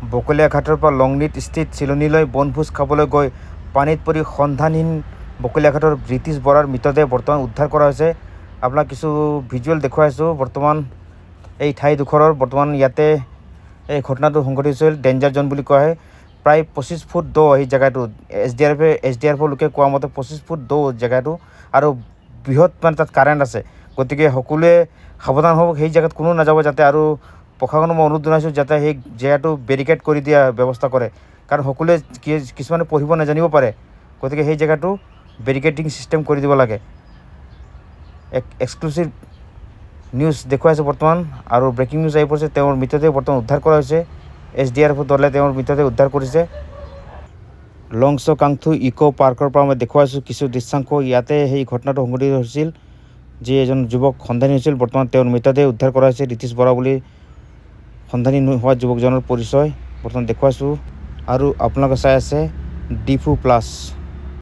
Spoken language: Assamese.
বকলীয়া ঘাটৰ পৰা লংনিত স্থিত চিলনীলৈ বনভোজ খাবলৈ গৈ পানীত পৰি সন্ধানহীন বকলীয়া ঘাটৰ ব্ৰিটিছ বৰাৰ মৃতদেহ বৰ্তমান উদ্ধাৰ কৰা হৈছে। আপোনাক কিছু ভিজুৱেল দেখুৱাইছোঁ। বৰ্তমান এই ঠাইডোখৰৰ বৰ্তমান ইয়াতে এই ঘটনাটো সংঘটিত হৈছিল। ডেঞ্জাৰ জোন বুলি কোৱা হয়। প্ৰায় 25 ফুট দ এই জেগাটো। এছ ডি আৰ এফৰ লোকে কোৱা মতে 25 ফুট দ জেগাটো আৰু বৃহৎ মানে তাত কাৰেণ্ট আছে। গতিকে সকলোৱে সাৱধান হ'ব, সেই জেগাত কোনো নাযাব যাতে। আৰু প্ৰশাসনক মই অনুৰোধ জনাইছোঁ যাতে সেই জেগাটো বেৰিকেড কৰি দিয়া ব্যৱস্থা কৰে, কাৰণ সকলোৱে কিছুমানে পঢ়িব নাজানিব পাৰে। গতিকে সেই জেগাটো বেৰিকেডিং ছিষ্টেম কৰি দিব লাগে। এক্সক্লুচিভ নিউজ দেখুৱাইছে বৰ্তমান। আৰু ব্ৰেকিং নিউজ আহি পৰিছে, তেওঁৰ মৃতদেহ বৰ্তমান উদ্ধাৰ কৰা হৈছে। এছ.ডি.আৰ.এফৰ দলে তেওঁৰ মৃতদেহ উদ্ধাৰ কৰিছে। লংচ কাংথু ইক' পাৰ্কৰ পৰা মই দেখুৱাইছোঁ কিছু দৃশ্যাংশ। ইয়াতে সেই ঘটনাটো সংঘটিত হৈছিল, যি এজন যুৱক সন্ধানী হৈছিল। বৰ্তমান তেওঁৰ মৃতদেহ উদ্ধাৰ কৰা হৈছে। ৰিতীশ বৰা বুলি সন্ধানী হোৱা যুৱকজনৰ পৰিচয় বৰ্তমান দেখুৱাইছোঁ। আৰু আপোনালোকে চাই আছে ডিফু প্লাছ।